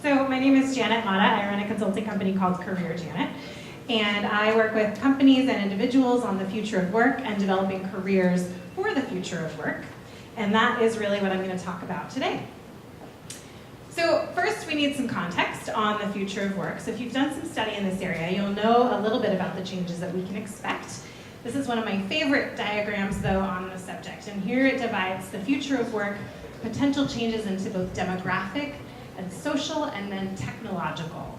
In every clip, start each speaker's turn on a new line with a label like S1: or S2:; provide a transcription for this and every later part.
S1: So my name is Janet Matta. I run a consulting company called Career Janet. And I work with companies and individuals on the future of work and developing careers for the future of work. And that is really what I'm going to talk about today. So first, we need some context on the future of work. So if you've done some study in this area, you'll know a little bit about the changes that we can expect. This is one of my favorite diagrams, though, on the subject. And here it divides the future of work, potential changes into both demographic and social, and then technological.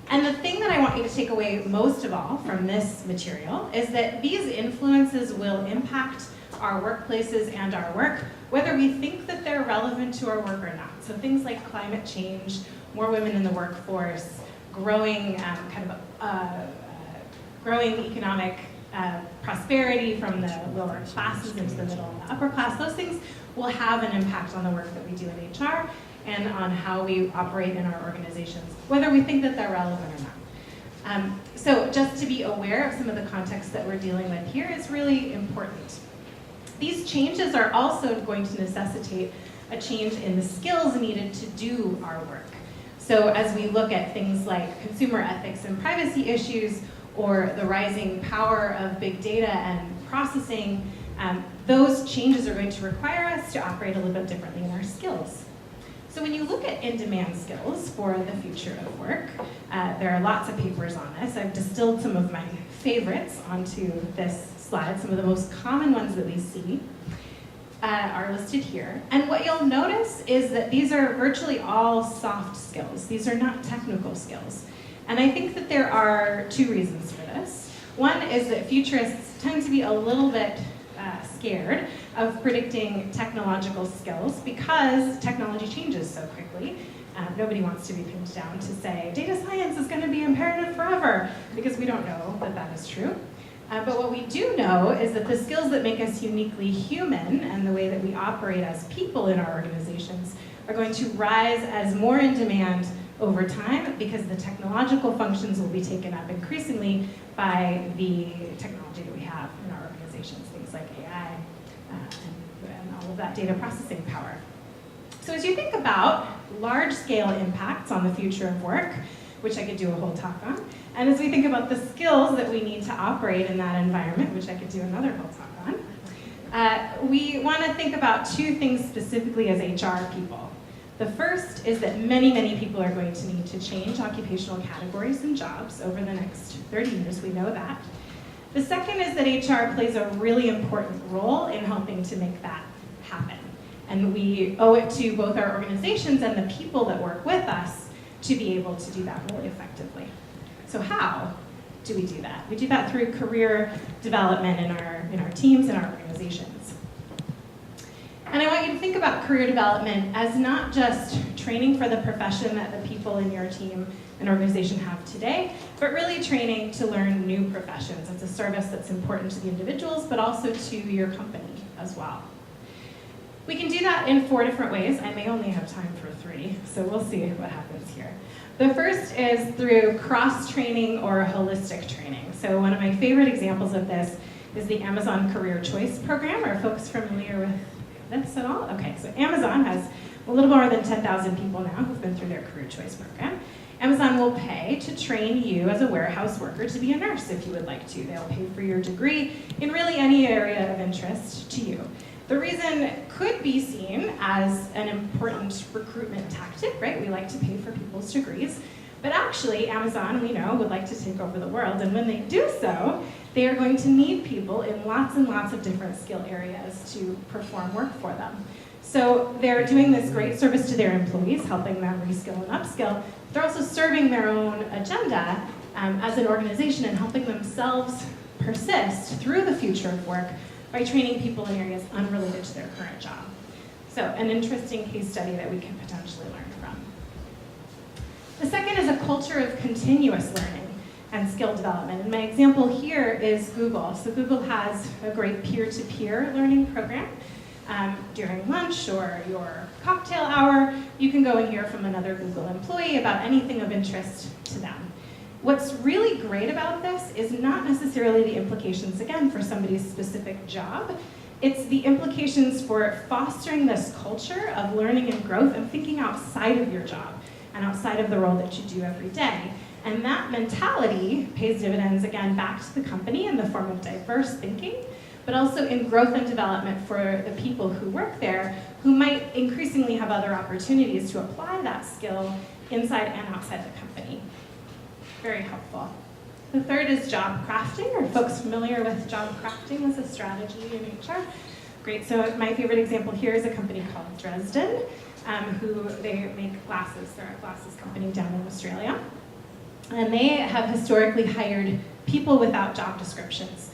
S1: And the thing that I want you to take away most of all from this material is that these influences will impact our workplaces and our work, whether we think that they're relevant to our work or not. So things like climate change, more women in the workforce, growing growing economic prosperity from the lower classes into the middle and the upper class, those things will have an impact on the work that we do in HR and on how we operate in our organizations, whether we think that they're relevant or not. So just to be aware of some of the context that we're dealing with here is really important. These changes are also going to necessitate a change in the skills needed to do our work. So as we look at things like consumer ethics and privacy issues, or the rising power of big data and processing, those changes are going to require us to operate a little bit differently in our skills. So when you look at InDemand Skills for the future of work, there are lots of papers on this. I've distilled some of my favorites onto this slide. Some of the most common ones that we see are listed here. And what you'll notice is that these are virtually all soft skills. These are not technical skills. And I think that there are two reasons for this. One is that futurists tend to be a little bit scared of predicting technological skills because technology changes so quickly. Nobody wants to be pinned down to say data science is going to be imperative forever, because we don't know that that is true. But what we do know is that the skills that make us uniquely human and the way that we operate as people in our organizations are going to rise as more in demand over time, because the technological functions will be taken up increasingly by the technology that we have in our organizations, things like AI and all of that data processing power. So as you think about large-scale impacts on the future of work, which I could do a whole talk on, and as we think about the skills that we need to operate in that environment, which I could do another whole talk on, we want to think about two things specifically as HR people. The first is that many, many people are going to need to change occupational categories and jobs over the next 30 years, we know that. The second is that HR plays a really important role in helping to make that happen. And we owe it to both our organizations and the people that work with us to be able to do that really effectively. So how do we do that? We do that through career development in our teams and our organizations. And I want you to think about career development as not just training for the profession that the people in your team and organization have today, but really training to learn new professions. It's a service that's important to the individuals, but also to your company as well. We can do that in 4 different ways. I may only have time for 3, so we'll see what happens here. The first is through cross-training or holistic training. So one of my favorite examples of this is the Amazon Career Choice Program. Are folks familiar with this at all? Okay, so Amazon has a little more than 10,000 people now who've been through their Career Choice Program. Amazon will pay to train you as a warehouse worker to be a nurse if you would like to. They'll pay for your degree in really any area of interest to you. The reason could be seen as an important recruitment tactic, right? We like to pay for people's degrees. But actually, Amazon, we know, would like to take over the world. And when they do so, they are going to need people in lots and lots of different skill areas to perform work for them. So they're doing this great service to their employees, helping them reskill and upskill. They're also serving their own agenda as an organization and helping themselves persist through the future of work by training people in areas unrelated to their current job. So an interesting case study that we can potentially learn from. The second is a culture of continuous learning and skill development. And my example here is Google. So Google has a great peer-to-peer learning program. During lunch or your cocktail hour, you can go and hear from another Google employee about anything of interest to them. What's really great about this is not necessarily the implications, again, for somebody's specific job. It's the implications for fostering this culture of learning and growth and thinking outside of your job. and outside of the role that you do every day. And that mentality pays dividends, again, back to the company in the form of diverse thinking, but also in growth and development for the people who work there, who might increasingly have other opportunities to apply that skill inside and outside the company. Very helpful. The third is job crafting. Are folks familiar with job crafting as a strategy in HR? Great, so my favorite example here is a company called Dresden, who they make glasses. They're a glasses company down in Australia. And they have historically hired people without job descriptions.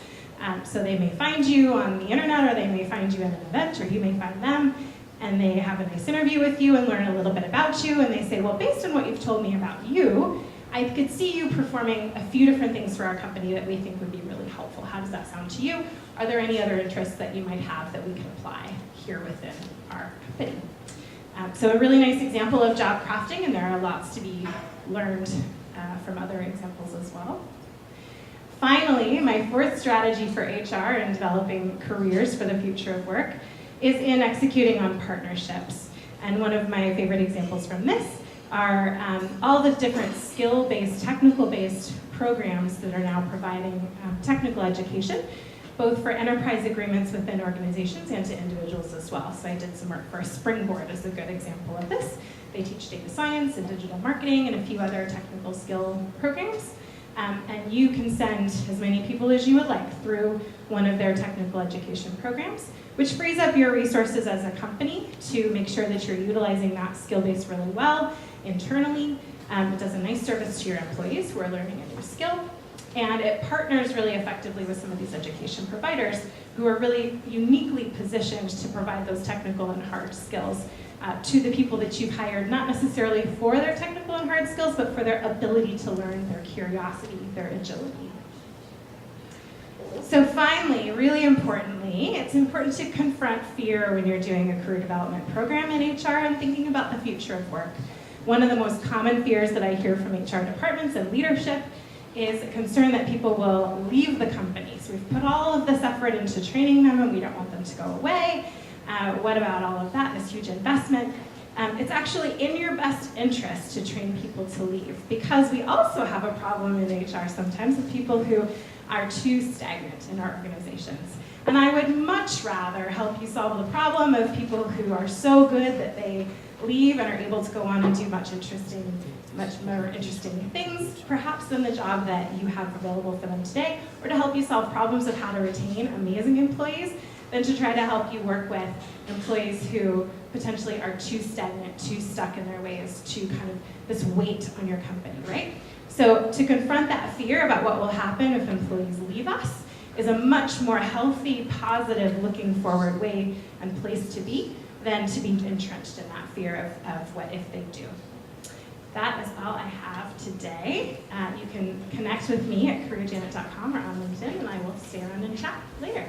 S1: So they may find you on the internet, or they may find you at an event, or you may find them, and they have a nice interview with you and learn a little bit about you, and they say, well, based on what you've told me about you, I could see you performing a few different things for our company that we think would be really helpful. How does that sound to you? Are there any other interests that you might have that we can apply here within our company? So a really nice example of job crafting, and there are lots to be learned from other examples as well. Finally, my fourth strategy for HR in developing careers for the future of work is in executing on partnerships. And one of my favorite examples from this are all the different skill-based, technical-based programs that are now providing technical education, both for enterprise agreements within organizations and to individuals as well. So I did some work for Springboard as a good example of this. They teach data science and digital marketing and a few other technical skill programs. And you can send as many people as you would like through one of their technical education programs, which frees up your resources as a company to make sure that you're utilizing that skill base really well internally. It does a nice service to your employees who are learning a new skill. And it partners really effectively with some of these education providers who are really uniquely positioned to provide those technical and hard skills to the people that you've hired, not necessarily for their technical and hard skills, but for their ability to learn, their curiosity, their agility. So finally, really importantly, it's important to confront fear when you're doing a career development program in HR and thinking about the future of work. One of the most common fears that I hear from HR departments and leadership is a concern that people will leave the company. So we've put all of this effort into training them and we don't want them to go away. What about all of that, this huge investment? It's actually in your best interest to train people to leave, because we also have a problem in HR sometimes with people who are too stagnant in our organizations. And I would much rather help you solve the problem of people who are so good that they leave and are able to go on and do much more interesting things, perhaps than the job that you have available for them today, or to help you solve problems of how to retain amazing employees, than to try to help you work with employees who potentially are too stagnant, too stuck in their ways, to kind of this weight on your company, right? So to confront that fear about what will happen if employees leave us is a much more healthy, positive, looking forward way and place to be than to be entrenched in that fear of what if they do. That is all I have today. You can connect with me at careerjanet.com or on LinkedIn, and I will stay around and chat later.